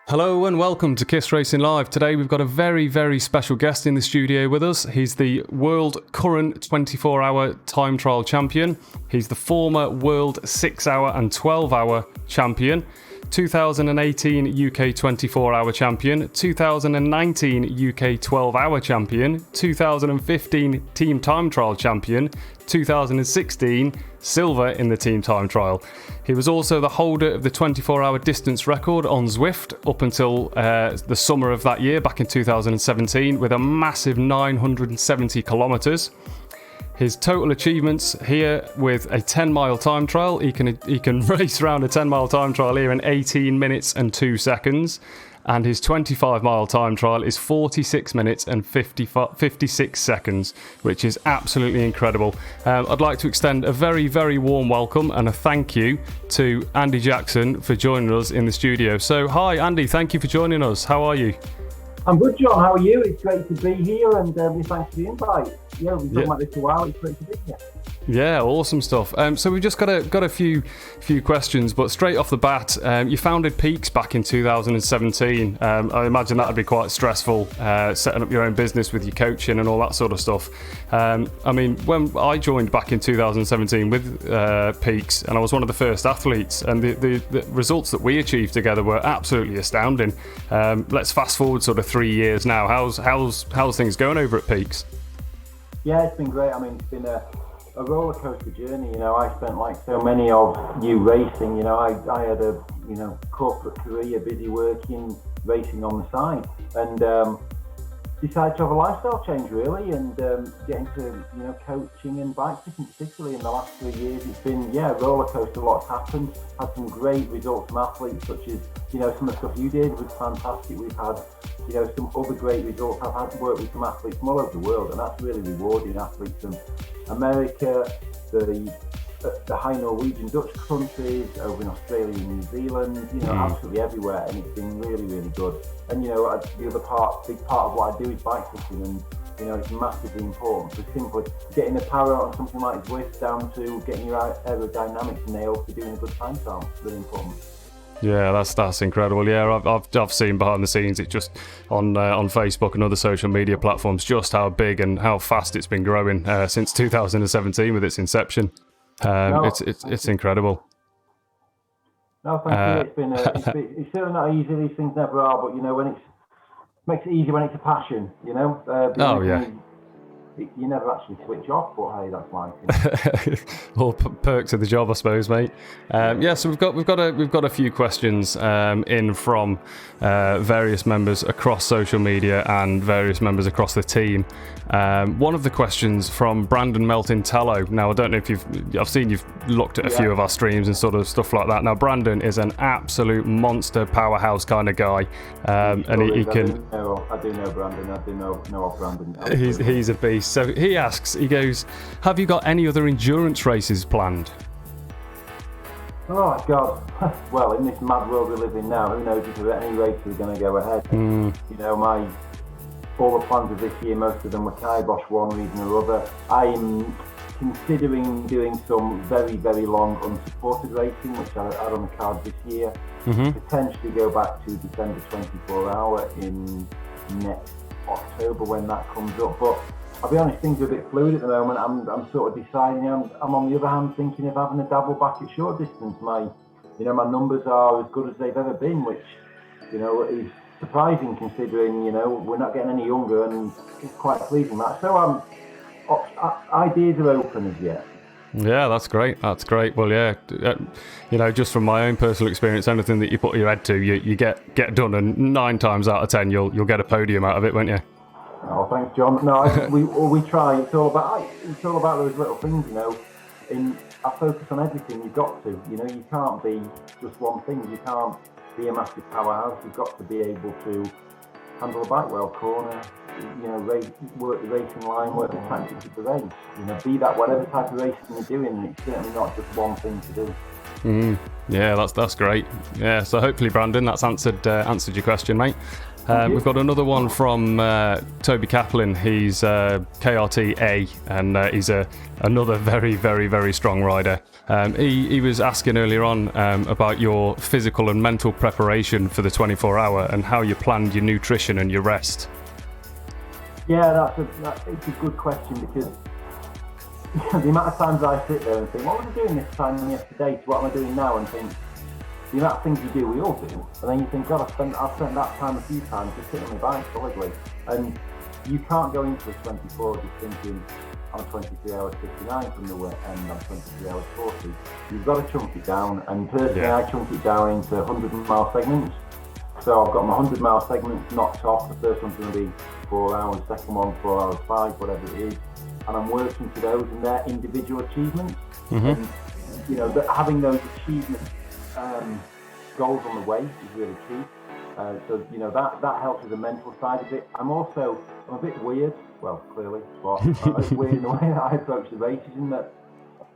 Hello and welcome to Kiss Racing Live. Today we've got a very, very special guest in the studio with us. He's the world current 24-hour time trial champion. He's the former world 6-hour and 12-hour champion, 2018 UK 24-hour champion, 2019 UK 12-hour champion, 2015 team time trial champion, 2016 silver in the team time trial. He was also the holder of the 24-hour distance record on Zwift up until the summer of that year, back in 2017, with a massive 970 kilometres. His total achievements here with a 10-mile time trial. He can race around a 10-mile time trial here in 18 minutes and 2 seconds. And his 25-mile time trial is 46 minutes and 56 seconds, which is absolutely incredible. I'd like to extend a very, very warm welcome and a thank you to Andy Jackson for joining us in the studio. So, hi, Andy, thank you for joining us. How are you? I'm good, John. How are you? It's great to be here, and thanks for the invite. Yeah, we've been talking about this a while. It's great to be here. Yeah, awesome stuff. So we've just got a few questions, but straight off the bat, you founded Peaks back in 2017. I imagine that would be quite stressful, setting up your own business with your coaching and all that sort of stuff. I mean, when I joined back in 2017 with Peaks, and I was one of the first athletes, and the results that we achieved together were absolutely astounding. Let's fast forward sort of 3 years now. How's things going over at Peaks? Yeah, it's been great. I mean, it's been a roller coaster journey. You know, I spent, like so many of you, racing. You know, I had a corporate career, busy working, racing on the side, and decided to have a lifestyle change really, and get into coaching and bike fitting, particularly in the last 3 years. It's been a roller coaster. Lots happened. Had some great results from athletes, such as some of the stuff you did was fantastic. We've had some other great results. I've had work with some athletes from all over the world, and that's really rewarding. Athletes from America, the high Norwegian Dutch countries, over in Australia and New Zealand, absolutely everywhere, and it's been really, really good. And the other big part of what I do is bike fitting, and it's massively important. So simply getting the power out on something like Zwift down to getting your aerodynamics nailed to doing a good time trial, really important. Yeah, that's incredible. Yeah, I've seen behind the scenes. It's just on Facebook and other social media platforms just how big and how fast it's been growing since 2017 with its inception. It's incredible. No, thank you. It's certainly not easy. These things never are, but when it makes it easy when it's a passion. You never actually switch off, but hey, that's life. All perks of the job, I suppose, mate. So we've got a few questions in from various members across social media and various members across the team. One of the questions from Brandon Melton-Tallow. Now, I don't know if I've seen you've looked at a few of our streams and sort of stuff like that. Now, Brandon is an absolute monster powerhouse kind of guy, and he can. I do know Brandon. I do know of Brandon. He's a beast. So he goes, have you got any other endurance races planned? Oh God! Well, in this mad world we live in now, who knows if any races are going to go ahead? All the plans of this year, most of them were kibosh for one reason or other. I'm considering doing some very, very long unsupported racing, which I had on the cards this year. Potentially go back to December 24-hour in next October when that comes up. But I'll be honest, things are a bit fluid at the moment. I'm sort of deciding. I'm on the other hand thinking of having a dabble back at short distance. My numbers are as good as they've ever been, which is surprising considering we're not getting any younger, and it's quite pleasing that. So ideas are open as yet. Yeah, that's great. Well, yeah, just from my own personal experience, anything that you put your head to, you get done, and 9 times out of 10 you'll get a podium out of it, won't you? Oh, thanks, John. No, we try. It's all about those little things, I focus on everything. You've got to, you can't be just one thing. You can't be a massive powerhouse. You've got to be able to handle a bike well, corner, work the racing line, work the tactics of the race. Be that whatever type of racing you're doing. It's certainly not just one thing to do. Yeah, that's great. Yeah, so hopefully, Brandon, that's answered your question, mate. We've got another one from Toby Kaplan. He's KRT A, and he's another very, very, very strong rider. He was asking earlier on about your physical and mental preparation for the 24-hour and how you planned your nutrition and your rest. Yeah, it's a good question, because the amount of times I sit there and think, what was I doing this time yesterday to what am I doing now, and think, the amount of things you do, we all do, and then you think, God, I've spent that time a few times just sitting on my bike solidly, and you can't go into a 24 just thinking, I'm 23 hours 59 from the end, I'm 23 hours 40. You've got to chunk it down, and personally I chunk it down into 100-mile segments. So I've got my 100-mile segments knocked off. The first one's going to be 4 hours, second one 4 hours 5, whatever it is, and I'm working to those and their individual achievements. And having those achievement goals on the way is really key. So that helps with the mental side of it. I'm a bit weird, well, clearly, but I'm weird in the way that I approach the races, in that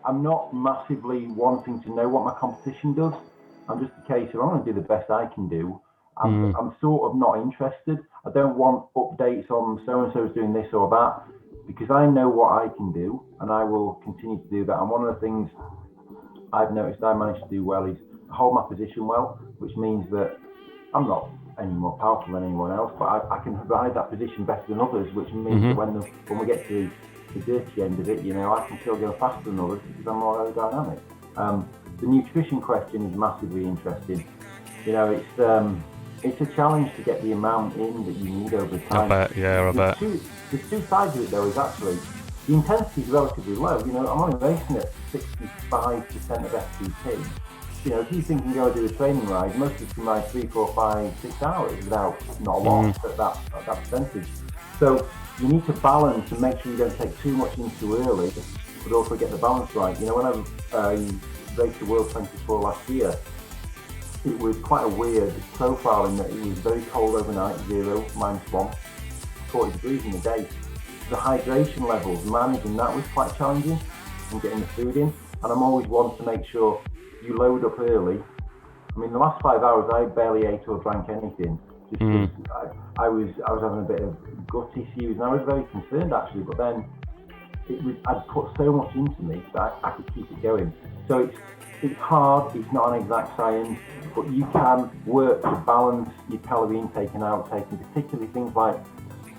I'm not massively wanting to know what my competition does. I'm just a case of, I want to do the best I can do. I'm sort of not interested. I don't want updates on so-and-so's doing this or that, because I know what I can do, and I will continue to do that. And one of the things I've noticed I managed to do well is hold my position well, which means that I'm not any more powerful than anyone else, but I can ride that position better than others, which means that when we get to the dirty end of it, I can still go faster than others because I'm more aerodynamic. The nutrition question is massively interesting. It's a challenge to get the amount in that you need over time. I bet. There's two sides of it, though, is actually the intensity is relatively low. I'm only racing at 65% of FTP. If you think you can go and do a training ride, most of you can ride 3, 4, 5, 6 hours without not a lot at that percentage. So you need to balance and make sure you don't take too much in too early, but also get the balance right. When I raced the World 24 last year, it was quite a weird profile in that it was very cold overnight, 0, -1, 40 degrees in the day. The hydration levels, managing that was quite challenging, and getting the food in. And I'm always one to make sure you load up early. I mean, the last 5 hours I barely ate or drank anything. Just I was having a bit of gut issues, and I was very concerned actually. But then I'd put so much into me that I could keep it going. So it's hard. It's not an exact science, but you can work to balance your calorie intake and outtake, and particularly things like,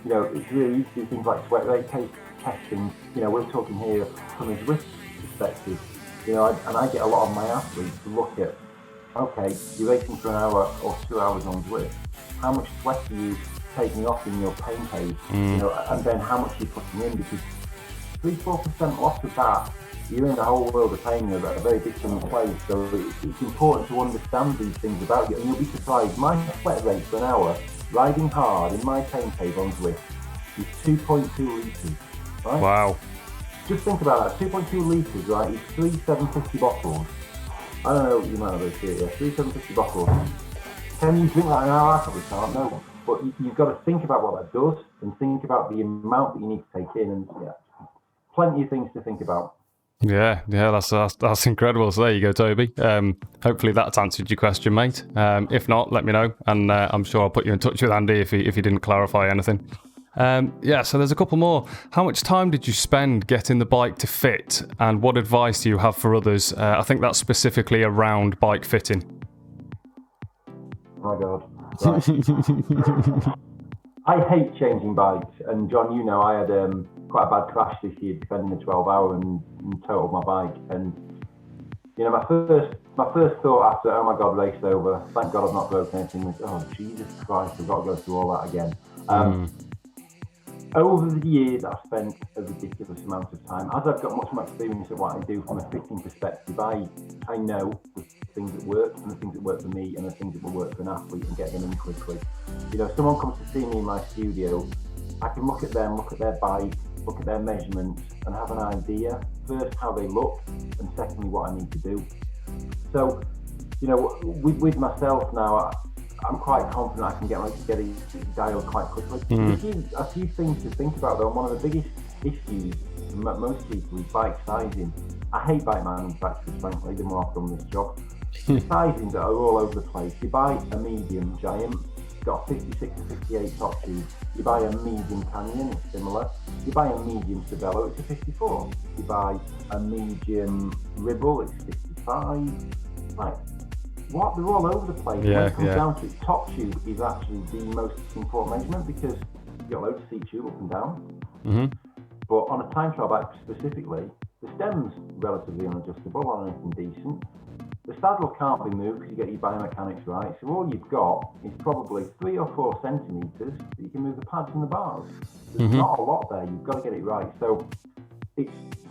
it's really easy to do things like sweat rate testing. We're talking here from a Zwift perspective. And I get a lot of my athletes to look at, okay, you're racing for an hour or 2 hours on Zwift. How much sweat are you taking off in your pain page? And then how much are you putting in? Because 3-4% loss of that, you're in the whole world of pain at a very different place. So it's important to understand these things about you, and you'll be surprised. My sweat rate for an hour, riding hard in my pain cave on Zwift, is 2.2 litres. Right? Wow. Just think about that, 2.2 litres, right, is 3 750 bottles. I don't know, you might not be able to see it, 3 750 bottles. Can you drink that in an hour? I probably can't, no. But you've got to think about what that does, and think about the amount that you need to take in, and plenty of things to think about. Yeah, that's incredible. So there you go, Toby. Hopefully that's answered your question, mate. If not, let me know, and I'm sure I'll put you in touch with Andy if he didn't clarify anything. So there's a couple more. How much time did you spend getting the bike to fit, and what advice do you have for others? I think that's specifically around bike fitting. Oh my God. Right. I hate changing bikes, and John, I had quite a bad crash this year defending the 12-hour and totaled my bike. And my first thought after, oh my God, race over, thank God I've not broken anything, was, oh Jesus Christ, I've got to go through all that again. Over the years, I've spent a ridiculous amount of time. As I've got much more experience at what I do from a fitting perspective, I know the things that work, and the things that work for me, and the things that will work for an athlete, and get them in quickly. If someone comes to see me in my studio, I can look at them, look at their bike, look at their measurements, and have an idea, first, how they look, and secondly, what I need to do. So, with myself now, I'm quite confident I can get it dialed quite quickly. A few things to think about, though. One of the biggest issues for most people is bike sizing. I hate bike manufacturers, frankly, the more I've done this job. The sizings are all over the place. You buy a medium giant, got a 56 to 58 top tube. You buy a medium Canyon, it's similar. You buy a medium Cervelo, it's a 54. You buy a medium Ribble, it's 55. Like, what? They're all over the place. When it comes down to it, top tube is actually the most important measurement because you've got loads of seat tube up and down. Mm-hmm. But on a time trial bike specifically, the stem's relatively unadjustable on anything decent. The saddle can't be moved because you get your biomechanics right. So all you've got is probably 3 or 4 centimetres that you can move the pads and the bars. There's not a lot there. You've got to get it right. So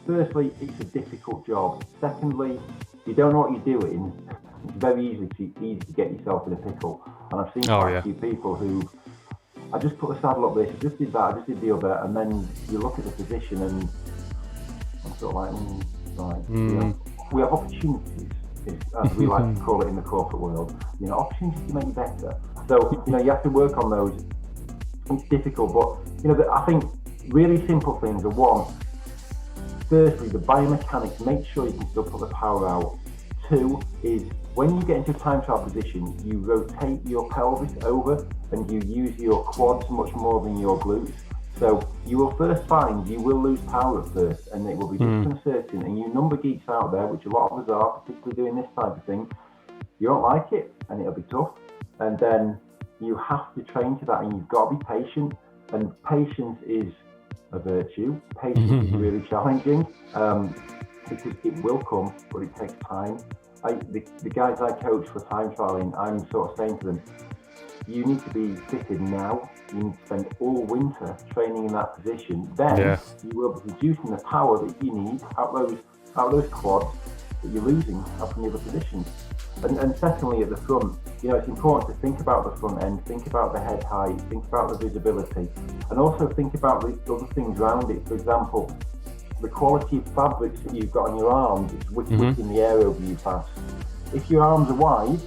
firstly, it's a difficult job. Secondly, if you don't know what you're doing, it's very easy to get yourself in a pickle. And I've seen quite a few people who, I just put a saddle up this, I just did that, I just did the other, and then you look at the position and I'm sort of like, you know, we have opportunities, as we like to call it in the corporate world, you know, opportunities to make you better. So, you know, you have to work on those. It's difficult, but, you know, I think really simple things are one, firstly, the biomechanics, make sure you can still put the power out. 2 is when you get into a time trial position, you rotate your pelvis over and you use your quads much more than your glutes. So you will first find you will lose power at first and it will be disconcerting. And you number geeks out there, which a lot of us are, particularly doing this type of thing, you don't like it and it'll be tough. And then you have to train to that and you've got to be patient. And patience is a virtue. Patience is really challenging. Because it will come, but it takes time. The guys I coach for time trialing, I'm sort of saying to them, you need to be fitted now. You need to spend all winter training in that position. Then you will be reducing the power that you need out those quads that you're losing up in the other positions. And secondly, at the front, you know, it's important to think about the front end, think about the head height, think about the visibility, and also think about the other things around it. For example, the quality of fabrics that you've got on your arms is wicking the air over you fast. If your arms are wide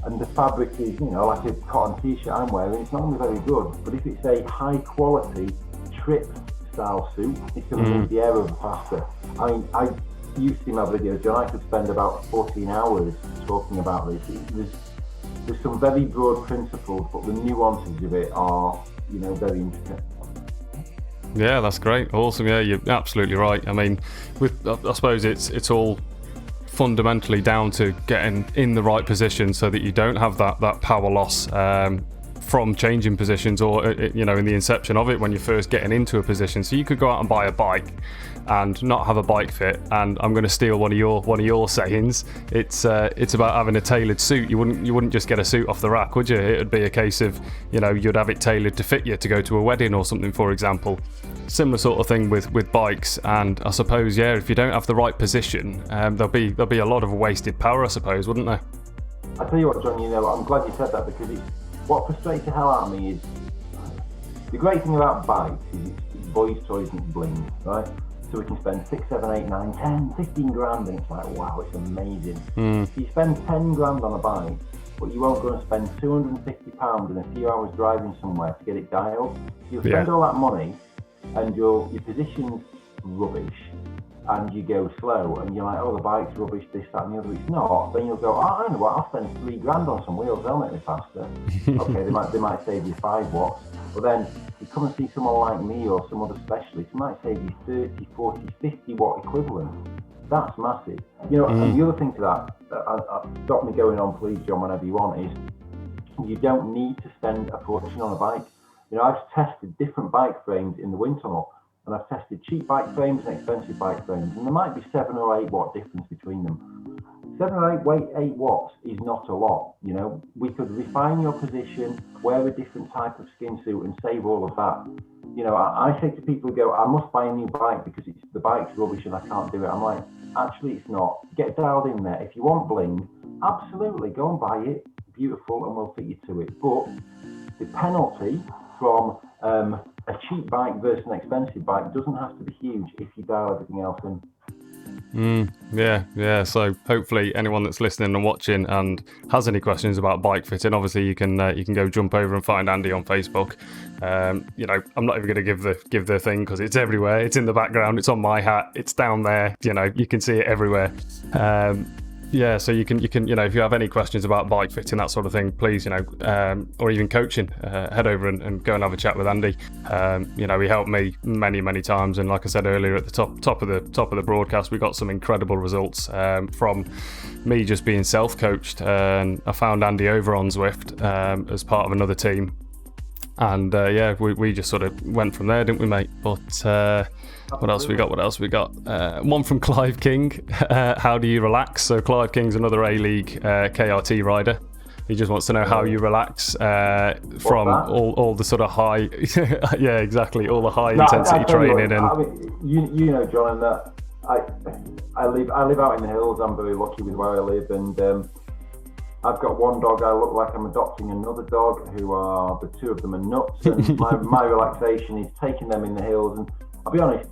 and the fabric is, you know, like a cotton t-shirt I'm wearing, it's not going to be very good. But if it's a high quality trip style suit, it's going to move the air over faster. I mean, you've seen my videos, John. I could spend about 14 hours talking about this. There's some very broad principles, but the nuances of it are, you know, very intricate. Yeah, that's great. Awesome. Yeah, you're absolutely right. I mean, I suppose it's all fundamentally down to getting in the right position so that you don't have that power loss from changing positions or, you know, in the inception of it when you're first getting into a position. So you could go out and buy a bike and not have a bike fit. And I'm going to steal one of your sayings. It's about having a tailored suit. You wouldn't just get a suit off the rack, would you? It would be a case of, you know, you'd have it tailored to fit you to go to a wedding or something, for example. Similar sort of thing with bikes. And I suppose, yeah, if you don't have the right position, there'll be a lot of wasted power, I suppose, wouldn't there? I tell you what, John, you know, I'm glad you said that because what frustrates the hell out of me is the great thing about bikes is it's boys' toys and it's bling, right? So we can spend 6, 7, 8, 9, 10, 15 grand and it's like, wow, it's amazing. If you spend 10 grand on a bike, but you won't go and spend £250 in a few hours driving somewhere to get it dialed. You'll spend all that money and your position's rubbish and you go slow and you're like, oh, the bike's rubbish, this, that and the other. It's not. Then you'll go, oh, I know what, I'll spend 3 grand on some wheels, they'll make me faster. Okay, they might save you 5 watts. But then you come and see someone like me or some other specialist who might save you 30, 40, 50 watt equivalent. That's massive. You know, and the other thing to that, stop me going on please, John, whenever you want, is you don't need to spend a fortune on a bike. You know, I've tested different bike frames in the wind tunnel, and I've tested cheap bike frames and expensive bike frames, and there might be 7 or 8 watt difference between them. 7 or 8 watts is not a lot. You know, we could refine your position, wear a different type of skin suit, and save all of that. You know, I say to people who go, I must buy a new bike because the bike's rubbish and I can't do it. I'm like, actually, it's not. Get dialed in there. If you want bling, absolutely, go and buy it. Beautiful, and we'll fit you to it. But the penalty from a cheap bike versus an expensive bike doesn't have to be huge if you dial everything else in. Yeah. So hopefully anyone that's listening and watching and has any questions about bike fitting, obviously you can go jump over and find Andy on Facebook. You know, I'm not even going to give the thing because it's everywhere. It's in the background. It's on my hat. It's down there. You know, you can see it everywhere. Yeah, so you can, if you have any questions about bike fitting, that sort of thing, please, or even coaching, head over and go and have a chat with Andy. He helped me many times, and like I said earlier at the top of the broadcast, we got some incredible results from me just being self-coached, and I found Andy over on Zwift as part of another team. And we just sort of went from there, didn't we, mate? But what else we got? One from Clive King. How do you relax? So Clive King's another A-League KRT rider. He just wants to know how you relax from all the sort of high, yeah, exactly, all the high intensity training. You know, John, and that I live out in the hills. I'm very lucky with where I live, and I've got one dog. I look like I'm adopting another dog. The two of them are nuts, and my relaxation is taking them in the hills. And I'll be honest,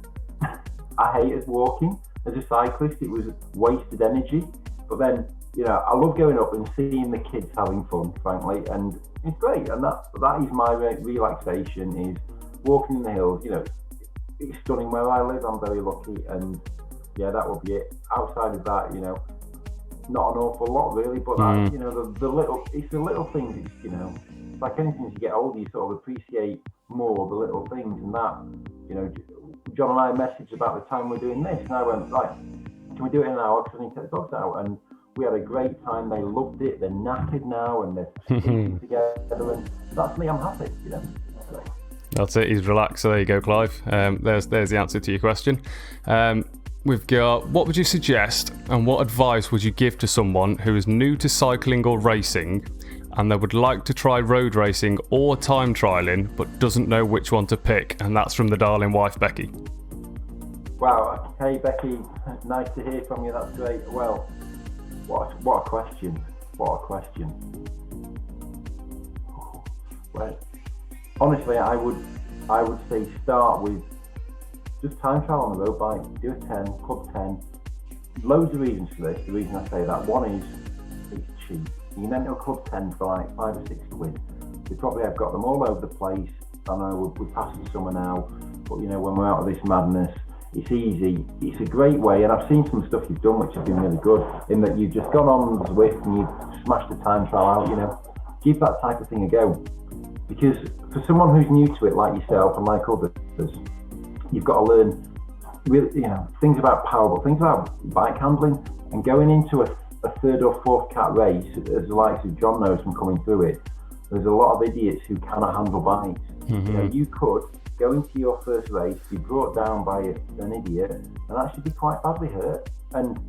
I hated walking as a cyclist. It was wasted energy. But then, I love going up and seeing the kids having fun, frankly, and it's great. And that is my relaxation, is walking in the hills. It's stunning where I live. I'm very lucky, and yeah, that will be it. Outside of that, not an awful lot really, but it's the little things. It's like anything, as you get older, you sort of appreciate more the little things, and that, John and I messaged about the time we're doing this, and I went, right, can we do it in an hour, because I need to take the dogs out? And we had a great time. They loved it. They're knackered now, and they're sleeping together, and that's me. I'm happy, That's it. He's relaxed. So there you go, Clive. There's the answer to your question. We've got, what would you suggest and what advice would you give to someone who is new to cycling or racing and they would like to try road racing or time trialing but doesn't know which one to pick? And that's from the darling wife, Becky. Wow. Hey, Becky. Nice to hear from you. That's great. Well, what a question. Well, honestly, I would say start with just time trial on the road bike, do a 10, club 10. Loads of reasons for this. The reason I say that, one is it's cheap. You can enter a club 10 for like £5 or £6. We probably have got them all over the place. I know we're past the summer now, but when we're out of this madness, it's easy. It's a great way, and I've seen some stuff you've done which has been really good, in that you've just gone on Zwift and you've smashed the time trial out. Give that type of thing a go. Because for someone who's new to it, like yourself and like others, you've got to learn really, things about power, but things about bike handling, and going into a third or fourth cat race, as the likes of John knows from coming through it, there's a lot of idiots who cannot handle bikes. Mm-hmm. You could go into your first race, be brought down by an idiot, and actually be quite badly hurt. And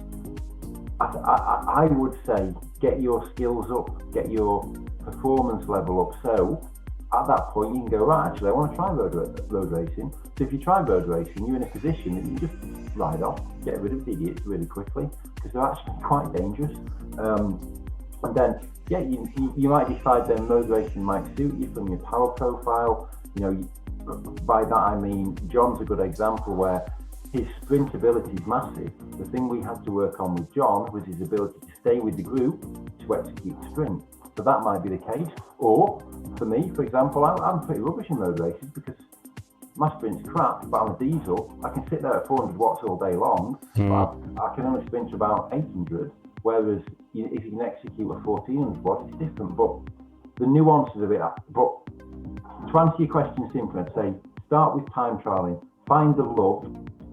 I would say get your skills up, get your performance level up, so at that point you can go, right, actually I want to try road racing. So if you try road racing, you're in a position that you just ride off, get rid of the idiots really quickly, because they're actually quite dangerous. And then you might decide then road racing might suit you from your power profile. By that I mean John's a good example where his sprint ability is massive. The thing we had to work on with John was his ability to stay with the group to execute the sprint. So that might be the case. Or for me, for example, I'm pretty rubbish in road races because my sprint's crap, but I'm a diesel. I can sit there at 400 watts all day long, but I can only sprint to about 800. Whereas if you can execute a 1400 watts, it's different. But the nuances of it. But to answer your question simply, I'd say start with time trialing, find the love,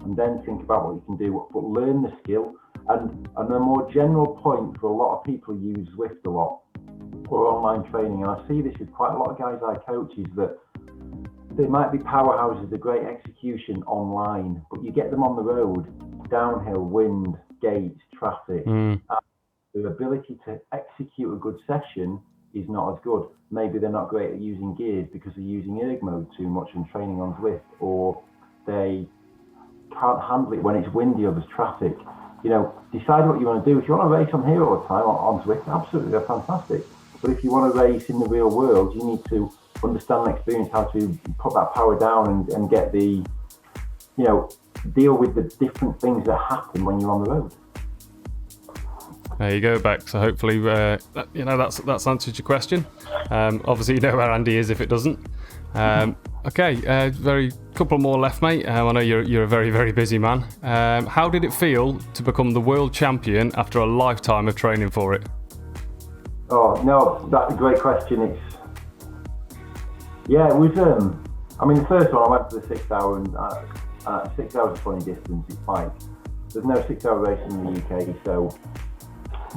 and then think about what you can do. But learn the skill. And a more general point for a lot of people who use Zwift a lot, or online training, and I see this with quite a lot of guys I coach, is that they might be powerhouses, a great execution online, but you get them on the road, downhill, wind, gates, traffic, and their ability to execute a good session is not as good. Maybe they're not great at using gears because they're using erg mode too much and training on Zwift, or they can't handle it when it's windy or there's traffic. Decide what you want to do. If you want to race on here all the time on Zwift, absolutely, they're fantastic. But if you want to race in the real world, you need to understand and experience how to put that power down and get the, deal with the different things that happen when you're on the road. There you go, Beck. So hopefully, that's answered your question. Obviously, you know where Andy is if it doesn't. Okay, very couple more left, mate. I know you're a very, very busy man. How did it feel to become the world champion after a lifetime of training for it? Oh no, that's a great question. It was. I mean, the first one I went for the 6 hour, and 6 hours is a funny distance. It's like there's no 6 hour race in the UK, so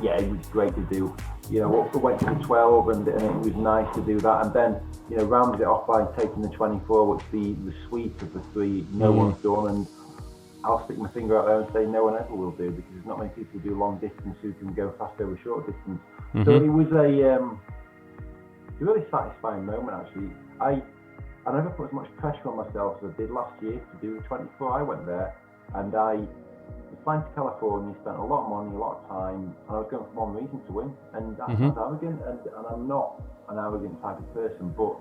yeah, it was great to do. You know, we went to the 12, and it was nice to do that, and then rounded it off by taking the 24, which the sweet of the three no one's done, and I'll stick my finger out there and say no one ever will do, because there's not many people who do long distance who can go fast over short distance. So it was a really satisfying moment actually. I never put as much pressure on myself as I did last year to do the 24. I went there and I was flying to California, spent a lot of money, a lot of time, and I was going for one reason, to win. And that sounds arrogant, and I'm not an arrogant type of person, but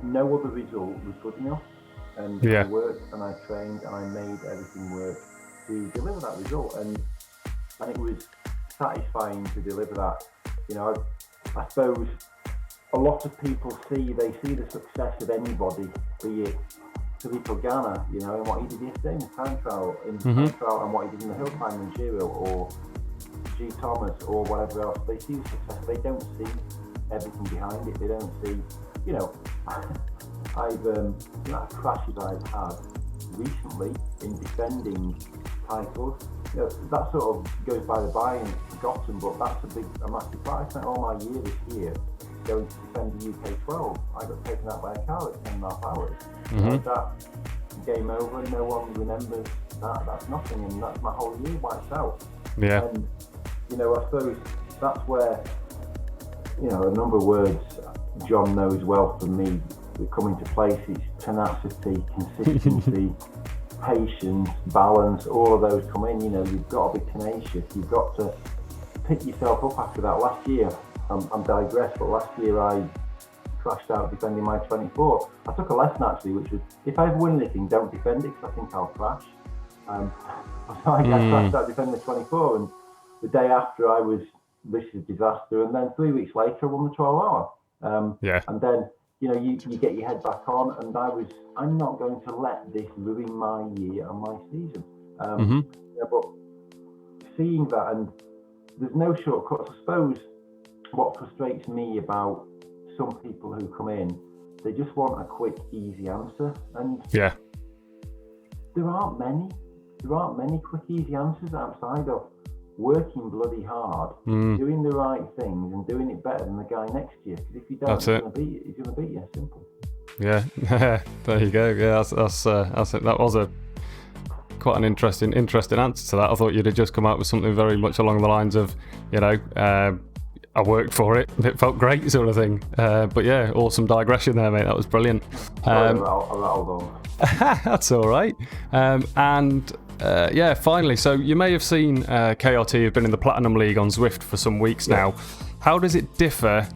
no other result was good enough. And I worked and I trained and I made everything work to deliver that result, and it was satisfying to deliver that. I suppose a lot of people see the success of anybody, be it Filippo Ganna, and what he did yesterday in the time trial, and what he did in the hill climb in Giro, or G. Thomas, or whatever else. They see the success, they don't see everything behind it. They don't see, crashes I've had recently in defending titles. That sort of goes by the by and it's forgotten, but that's a massive part. I spent all my year this year going to defend the UK 12. I got taken out by a car at 10.5 hours. That game over, no one remembers that. That's nothing, and that's my whole year wiped out. Yeah. And I suppose that's where a number of words John knows well from me that come into place. It's tenacity, consistency, patience, balance. All of those come in. You've got to be tenacious. You've got to pick yourself up after that. Last year, I'm digressed, but last year I crashed out defending my 24. I took a lesson actually, which was, if I ever win anything, don't defend it, because I think I'll crash. So I crashed out defending the 24, and the day after this is a disaster, and then 3 weeks later I won the 12 hour. And then you get your head back on, and I'm not going to let this ruin my year and my season. But seeing that, and there's no shortcuts. I suppose what frustrates me about some people who come in, they just want a quick, easy answer, and there aren't many quick, easy answers outside of working bloody hard, doing the right things, and doing it better than the guy next to you. Because if you don't, he's going to beat you. Simple. Yeah, there you go. Yeah, that's it. That was quite an interesting answer to that. I thought you'd have just come out with something very much along the lines of, I worked for it, it felt great, sort of thing. But yeah, awesome digression there, mate. That was brilliant. That's all right. Finally, so you may have seen KRT have been in the Platinum League on Zwift for some weeks now. How does it differ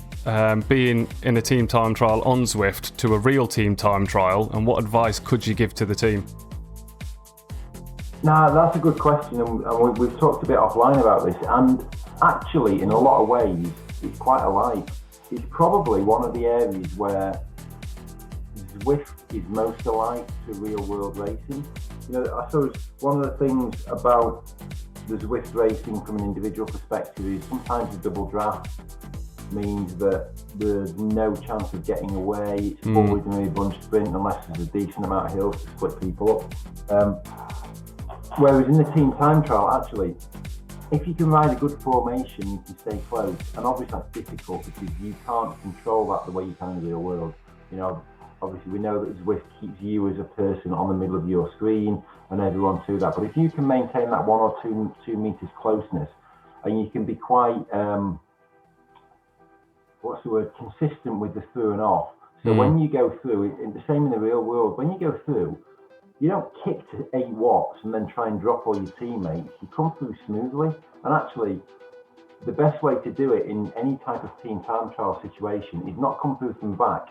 being in a team time trial on Zwift to a real team time trial, and what advice could you give to the team? Nah, that's a good question, and we've talked a bit offline about this, and actually in a lot of ways it's quite alike. It's probably one of the areas where Zwift is most alike to real world racing. I suppose one of the things about the Zwift racing from an individual perspective is sometimes a double draft means that there's no chance of getting away. It's always going to be a bunch sprint unless there's a decent amount of hills to split people up. Whereas in the team time trial, actually, if you can ride a good formation, you can stay close. And obviously that's difficult because you can't control that the way you can in the real world. Obviously we know that Zwift keeps you as a person on the middle of your screen and everyone to that. But if you can maintain that 1 or 2 meters closeness, and you can be quite, consistent with the through and off. So when you go through, the same in the real world, when you go through, you don't kick to 8 watts and then try and drop all your teammates. You come through smoothly, and actually the best way to do it in any type of team time trial situation is not come through from back.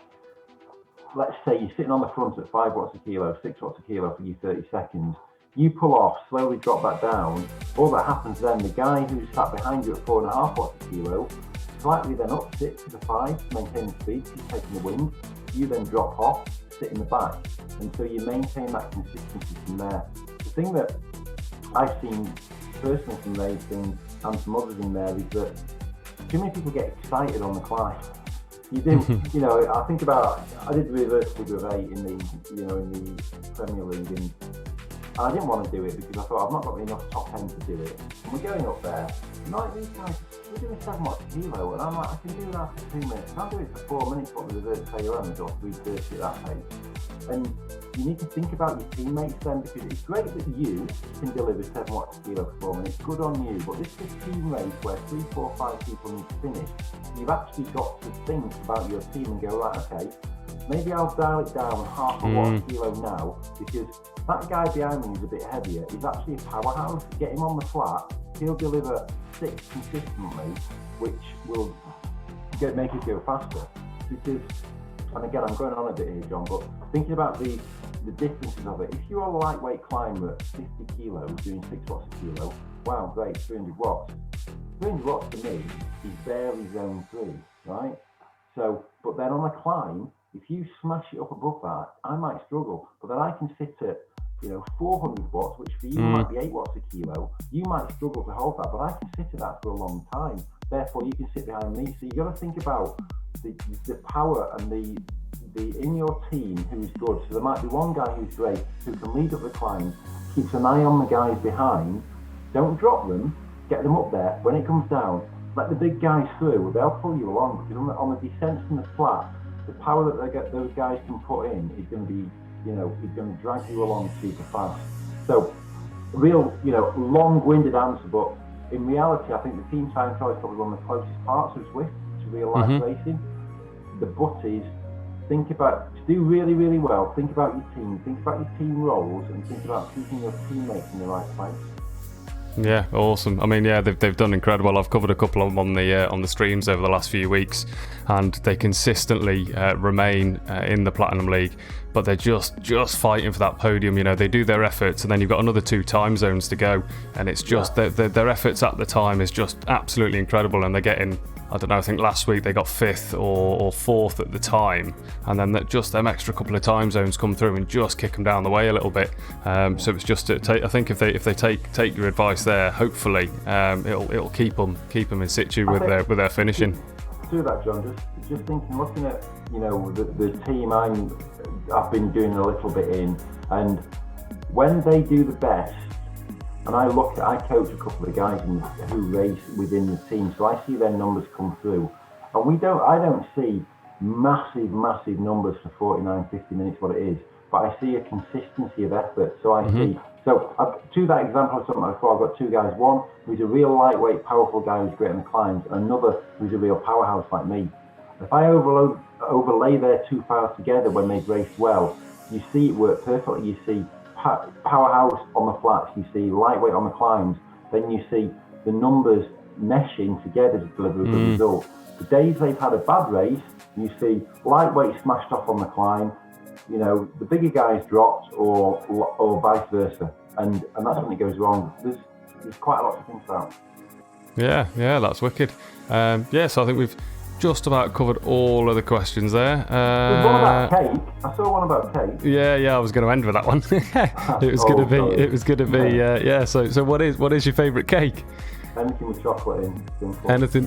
Let's say you're sitting on the front at 5 watts a kilo, 6 watts a kilo for your 30 seconds. You pull off, slowly drop that down. All that happens then, the guy who's sat behind you at 4.5 watts a kilo, slightly then up 6 to the 5 to maintain the speed, he's taking the wind. You then drop off, sit in the back, and so you maintain that consistency from there. The thing that I've seen personally from racing and from others in there is that too many people get excited on the climb. You do, you know. I did reverse figure of 8 in the Premier League, and I didn't want to do it because I thought I've not got enough top end to do it. And we're going up there, and like these guys, we're doing 7 watts a kilo, and I'm like, I can do that for 2 minutes. I can't do it for 4 minutes, but the reverse failure on or 3:30 at that pace. And you need to think about your teammates then, because it's great that you can deliver 7 watts a kilo for 4 minutes. Good on you, but this is a team race where 3, 4, 5 people need to finish. You've actually got to think about your team and go, right, okay, maybe I'll dial it down half a watt a kilo now, because that guy behind me who's a bit heavier is actually a powerhouse. Get him on the flat, he'll deliver 6 consistently, which will make it go faster. Because, and again, I'm going on a bit here, John, but thinking about the differences of it, if you're a lightweight climber at 50 kilos doing 6 watts a kilo, wow, great, 300 watts. 300 watts to me is barely zone 3, right? So, but then on a climb, if you smash it up above that, I might struggle, but then I can sit at 400 watts, which for you might be 8 watts a kilo. You might struggle to hold that, but I can sit at that for a long time. Therefore, you can sit behind me. So you got to think about the power and the in your team who's good. So there might be one guy who's great, who can lead up the climbs, keeps an eye on the guys behind. Don't drop them, get them up there. When it comes down, let the big guys through. They'll pull you along, because on the descents from the flat, the power that those guys can put in is going to be, is going to drag you along super fast. So, real, long-winded answer, but in reality, I think the team time trial is probably one of the closest parts of Zwift to real life racing. The but is, to do really, really well, think about your team, think about your team roles, and think about keeping your teammates in the right place. Yeah, awesome. I mean, yeah, they've done incredible. I've covered a couple of them on the streams over the last few weeks, and they consistently remain in the Platinum League. But they're just fighting for that podium. They do their efforts, and then you've got another 2 time zones to go, and it's just their efforts at the time is just absolutely incredible. And they're getting, I don't know, I think last week they got 5th or 4th at the time, and then just them extra couple of time zones come through and just kick them down the way a little bit. So it's just I think if they take your advice there, hopefully it'll keep them in situ with their finishing. Do that, John. Just thinking, looking at the team I've been doing a little bit in, and when they do the best. And I coach a couple of guys who race within the team, so I see their numbers come through. And I don't see massive numbers for 49, 50 minutes, what it is, but I see a consistency of effort. So to that example of something before, I've got 2 guys. One who's a real lightweight, powerful guy who's great on the climbs, and another who's a real powerhouse like me. If I overlay their 2 files together when they've raced well, you see it work perfectly. You see powerhouse on the flats, you see lightweight on the climbs, then you see the numbers meshing together to deliver a good result. The days they've had a bad race, you see lightweight smashed off on the climb, the bigger guys dropped or vice versa, and that's when it goes wrong. There's quite a lot to think about. Yeah, that's wicked. So I think we've just about covered all of the questions there. There's one about cake. I saw one about cake. Yeah, I was going to end with that one. It was going to be. So what is your favourite cake? Anything with chocolate in. Simple. Anything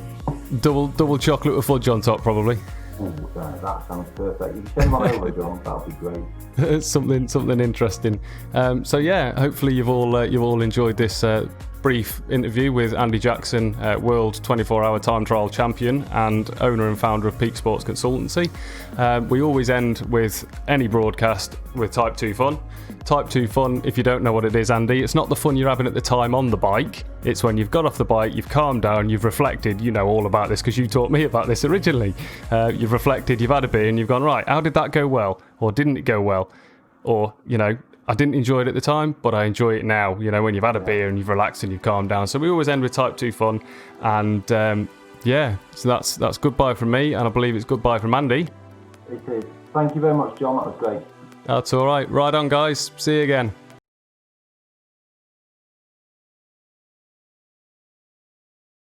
double chocolate with fudge on top, probably. Ooh, that sounds perfect. If you send one over, John, that'll be great. something interesting. Hopefully you've all enjoyed this brief interview with Andy Jackson, World 24-Hour Time Trial Champion and owner and founder of Peak Sports Consultancy. We always end with any broadcast with Type 2 fun. Type 2 fun, if you don't know what it is, Andy, it's not the fun you're having at the time on the bike. It's when you've got off the bike, you've calmed down, you've reflected, you know all about this because you taught me about this originally. You've reflected, you've had a beer and you've gone, right, how did that go well? Or didn't it go well? Or, I didn't enjoy it at the time, but I enjoy it now, when you've had a beer and you've relaxed and you've calmed down. So we always end with Type 2 fun. And so that's goodbye from me, and I believe it's goodbye from Andy. It is. Thank you very much, John. That was great. That's all right. Right on, guys. See you again.